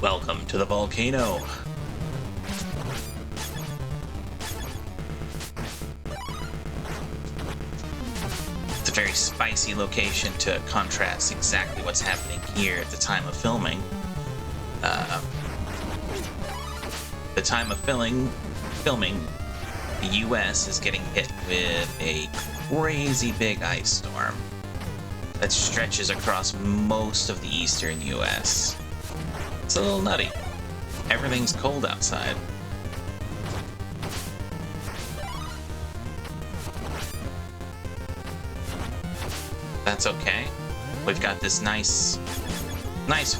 Welcome to the volcano. It's a very spicy location to contrast exactly what's happening here at the time of filming. The time of filming, the US is getting hit with a crazy big ice storm that stretches across most of the eastern US. It's a little nutty. Everything's cold outside. That's okay. We've got this nice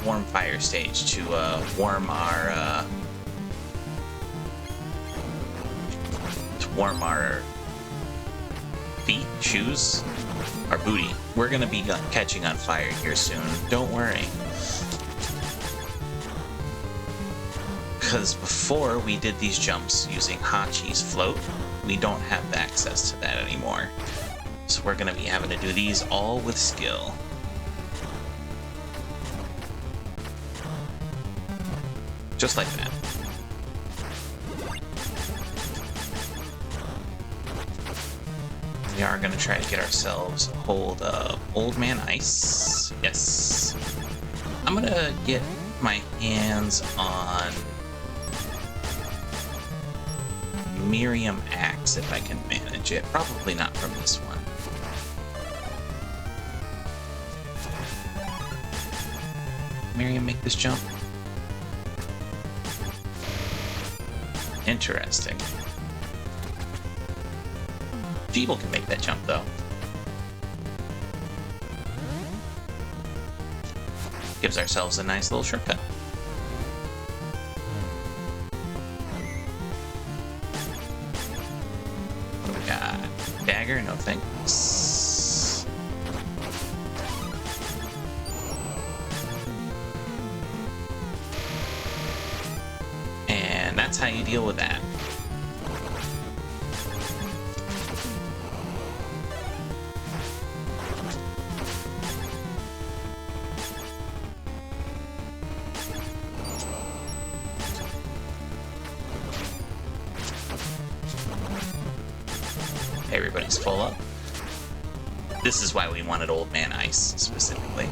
warm fire stage to warm our feet, shoes, our booty. We're gonna be catching on fire here soon. Don't worry. Because before we did these jumps using Hachi's float, we don't have access to that anymore. So we're gonna be having to do these all with skill. Just like that. We are gonna try to get ourselves a hold of Old Man Ice. Yes. I'm gonna get my hands on Miriam Axe if I can manage it. Probably not from this one. Miriam, make this jump. Interesting. Jeeble can make that jump though. Gives ourselves a nice little shortcut. What do we got? Dagger? No thanks. And that's how you deal with that. Everybody's full up. This is why we wanted Old Man Ice, specifically.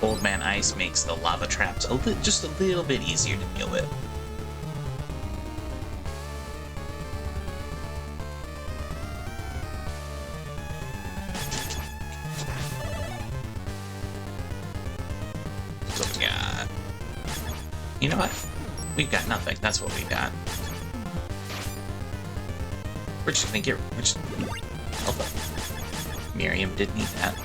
Old Man Ice makes the lava traps just a little bit easier to deal with. So we got... You know what? We've got nothing. That's what we got. We're just gonna get... Miriam did need that.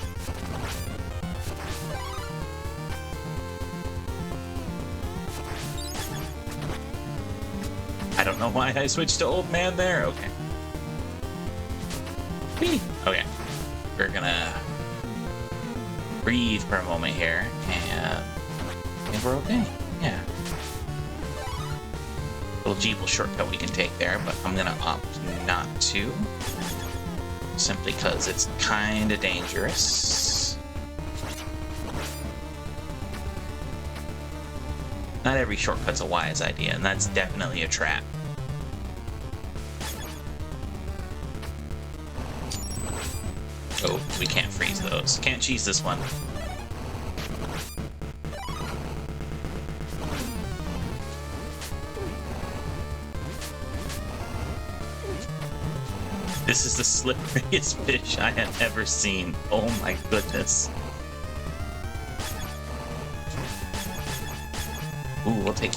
I don't know why I switched to Old Man there. Okay. Whee! Okay. We're gonna breathe for a moment here, and we're okay. Yeah. Little Jeeble shortcut we can take there, but I'm gonna opt not to. Simply because it's kinda dangerous. Not every shortcut's a wise idea, and that's definitely a trap. Oh, we can't freeze those. Can't cheese this one. This is the slipperiest fish I have ever seen. Oh my goodness. Ooh, we'll take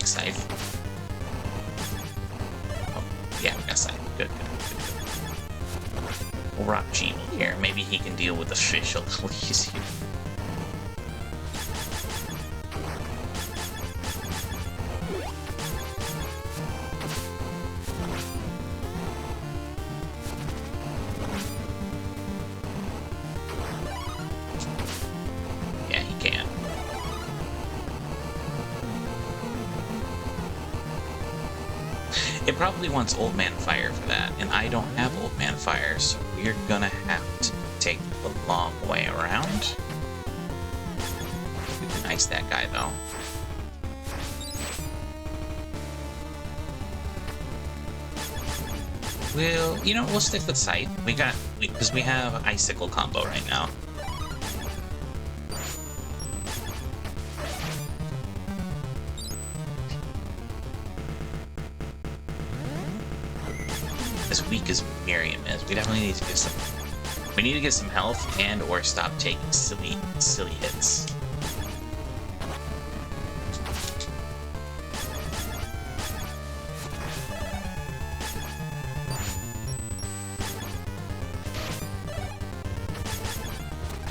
Scythe. Oh, yeah, we got Scythe. Good. We'll rock Jeeble here. Maybe he can deal with the fish a little easier. Yeah, he can. It probably wants Old Man Fire for that, and I don't have Old Man Fire, so we're gonna have to take the long way around. We can ice that guy, though. We'll stick with Sight. Because we have Icicle combo right now. As weak as Miriam is, we definitely need to get some. We need to get some health and/or stop taking silly hits.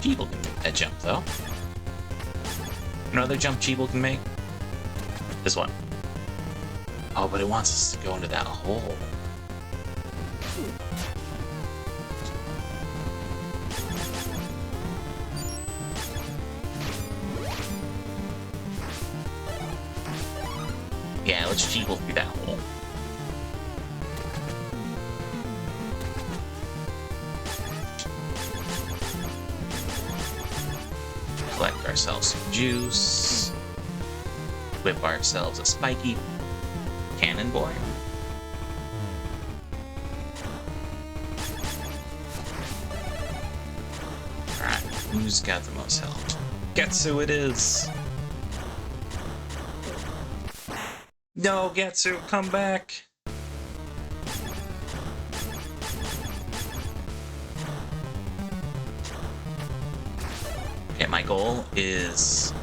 Cheeble can make that jump, though. Another jump Cheeble can make? This one. Oh, but it wants us to go into that hole. Yeah, let's Cheeble through that hole. Collect ourselves some juice. Whip ourselves a spiky cannon boy. Alright, who's got the most health? Getsu it is! No, Getsu, come back! Okay, my goal is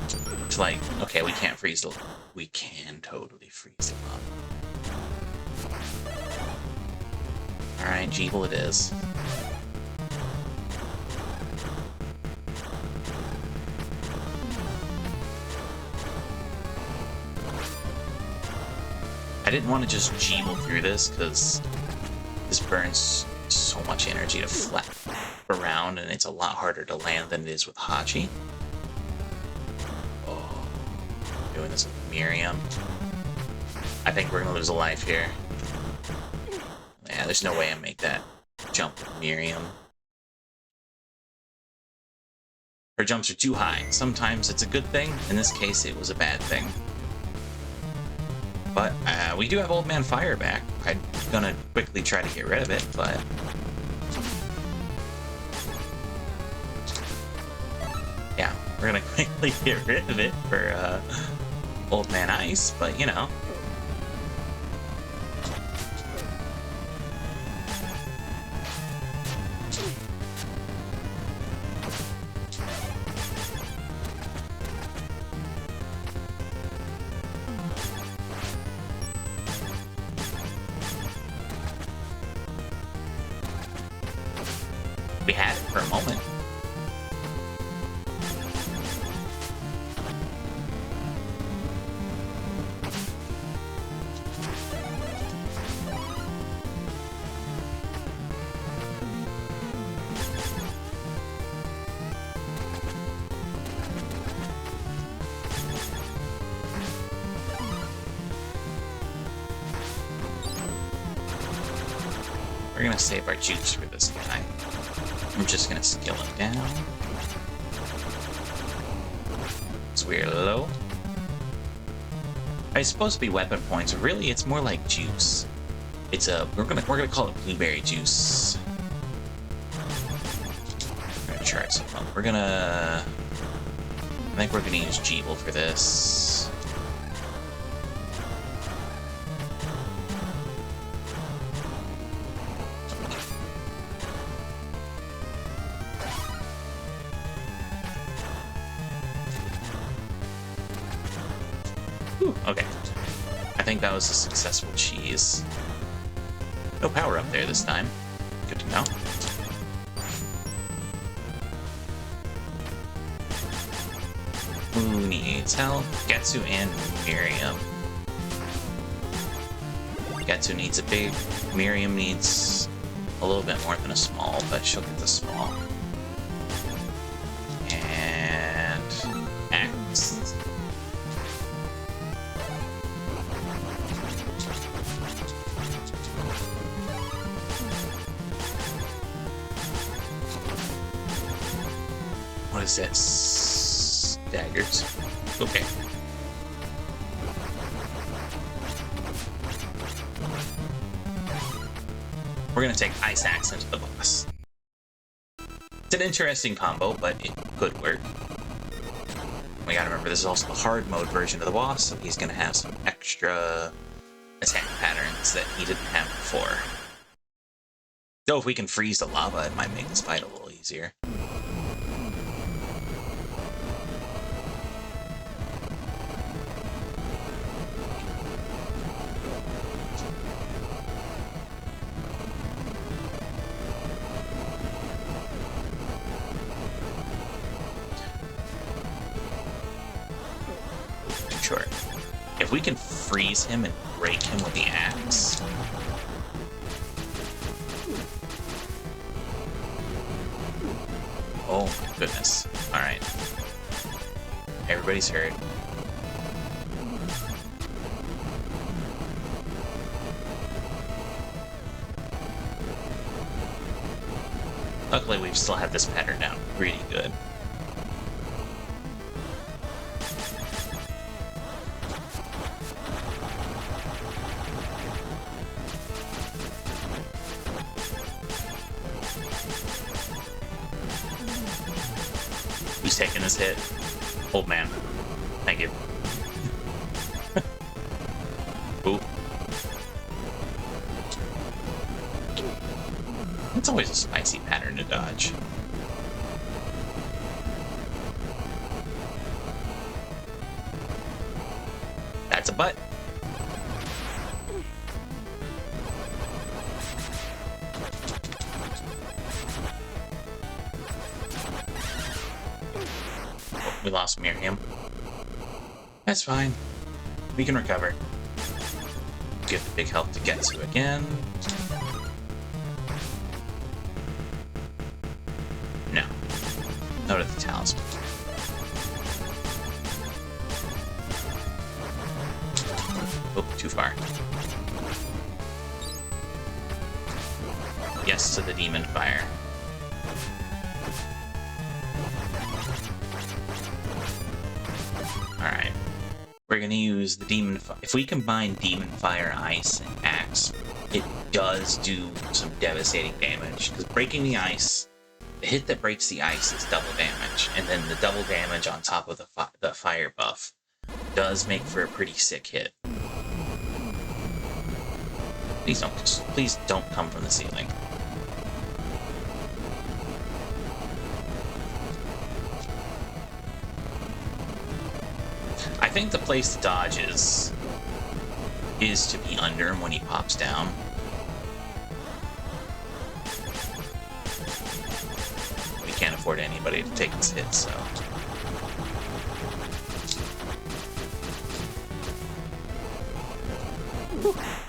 to, like, okay, we can't freeze the... We can totally freeze them up. Alright, Cheeble it is. I didn't want to just Cheeble through this, because this burns so much energy to flap around, and it's a lot harder to land than it is with Hachi. Oh, doing this with Miriam. I think we're gonna lose a life here. Yeah, there's no way I make that jump with Miriam. Her jumps are too high. Sometimes it's a good thing. In this case, it was a bad thing. But we do have Old Man Fire back. I'm gonna quickly try to get rid of it, but... yeah, we're gonna quickly get rid of it for Old Man Ice, but you know. We had it for a moment. We're gonna save our juice for this guy. I'm just gonna skill him down. So we're low. It's supposed to be weapon points, but really it's more like juice. It's a we're gonna call it blueberry juice. We're gonna try something. I think we're gonna use Cheeble for this. Okay. I think that was a successful cheese. No power up there this time. Good to know. Who needs help? Getsu and Miriam. Getsu needs a big. Miriam needs a little bit more than a small, but she'll get the small. And... X. is that? Daggers. Okay. We're gonna take Ice Axe into the boss. It's an interesting combo, but it could work. We gotta remember this is also the hard mode version of the boss, so he's gonna have some extra attack patterns that he didn't have before. Though if we can freeze the lava, it might make this fight a little easier. Sure. If we can freeze him and break him with the axe. Oh my goodness. Alright. Everybody's hurt. Luckily, we've still had this pattern down pretty good. Who's taking this hit? Old man. Thank you. Ooh. It's always a spicy pattern to dodge. That's a butt. We lost Miriam. That's fine. We can recover. Give the big help to Getsu again. No. No to the talisman. Oh, too far. Yes to the demon fire. Alright. We're gonna use the demon fire. If we combine demon fire, ice, and axe, it does do some devastating damage. Because breaking the ice, the hit that breaks the ice is double damage, and then the double damage on top of the fire buff does make for a pretty sick hit. Please don't come from the ceiling. I think the place to dodge is to be under him when he pops down. We can't afford anybody to take his hits, so.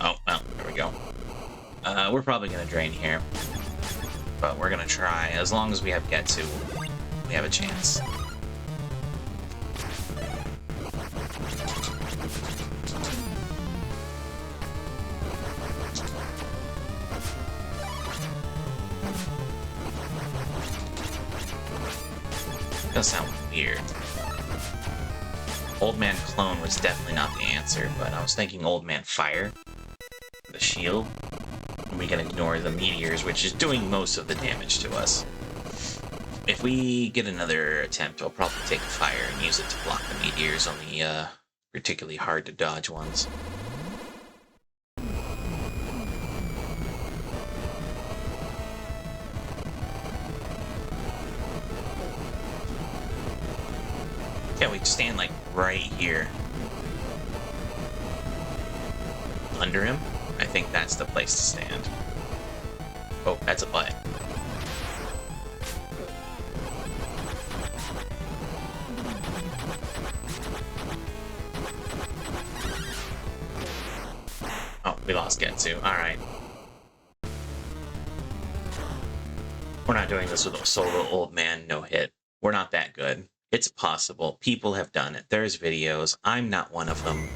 Oh, well, there we go. We're probably gonna drain here. But we're gonna try. As long as we have Getsu, we have a chance. Does sound weird. Old Man Clone was definitely not the answer, but I was thinking Old Man Fire. The shield. And we can ignore the meteors, which is doing most of the damage to us. If we get another attempt, I'll probably take a fire and use it to block the meteors on the particularly hard to dodge ones. Yeah, we stand like right here. Under him? I think that's the place to stand. Oh, that's a butt. Oh, we lost Getsu. Alright. We're not doing this with a solo old man no hit. We're not that good. It's possible. People have done it. There's videos. I'm not one of them.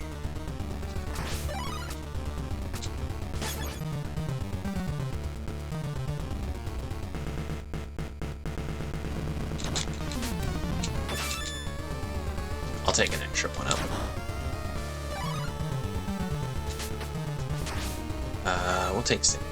take an extra one up. We'll take Sickle.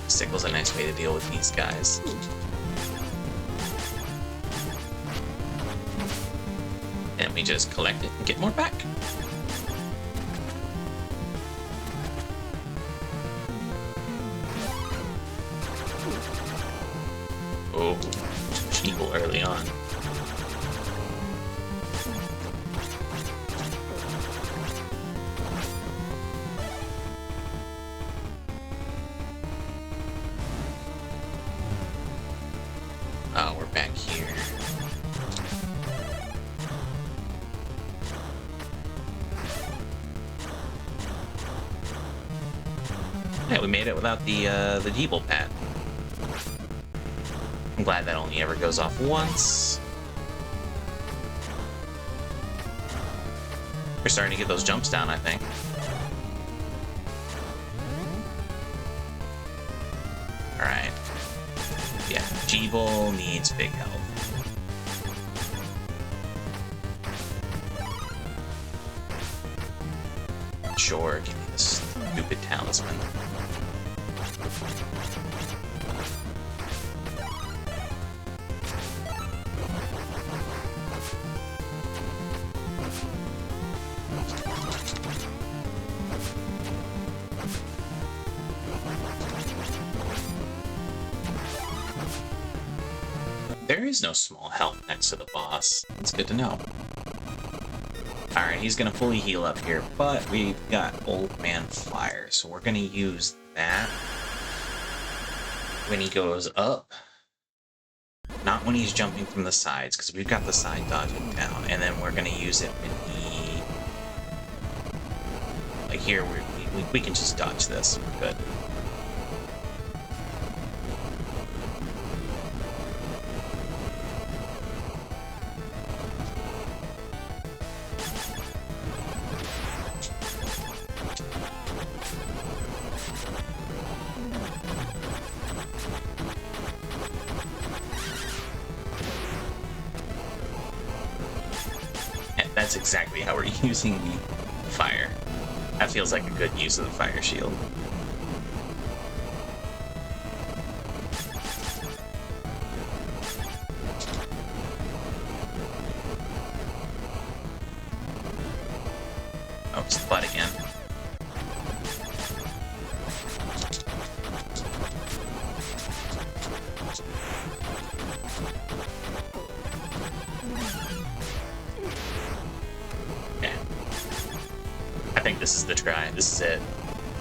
Sickle's a nice way to deal with these guys. And we just collect it and get more back. Oh, Cheeble early on. Oh, we're back here. Yeah, we made it without the Jeeble pad. I'm glad that only ever goes off once. We're starting to get those jumps down, I think. Alright. Yeah, Jeeble needs big help. Sure, give me this stupid talisman. There is no small help next to the boss. It's good to know. Alright, he's gonna fully heal up here, but we've got Old Man Fire, so we're gonna use that when he goes up. Not when he's jumping from the sides, because we've got the side dodging down, and then we're gonna use it when he... Like here, we can just dodge this. We're good. That's exactly how we're using the fire. That feels like a good use of the fire shield. Oh, it's the butt again. I think this is the try. This is it.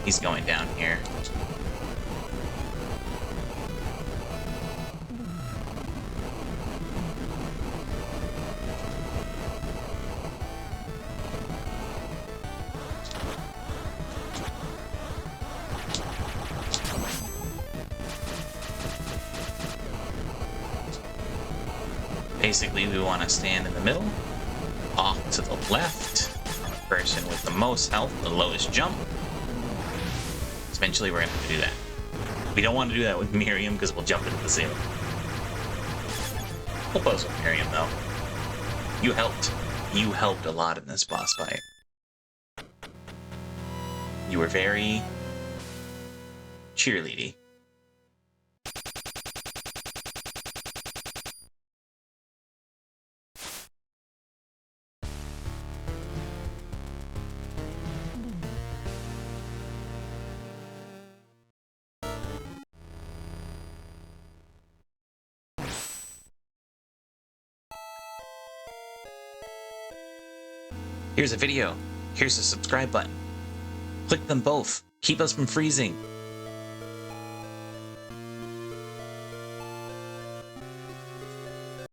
He's going down here. Basically, we want to stand in the middle, off to the left. Person with the most health, the lowest jump. Eventually we're going to have to do that. We don't want to do that with Miriam because we'll jump into the ceiling. We'll pose with Miriam though. You helped. You helped a lot in this boss fight. You were very cheerleady. Here's a video. Here's a subscribe button. Click them both. Keep us from freezing.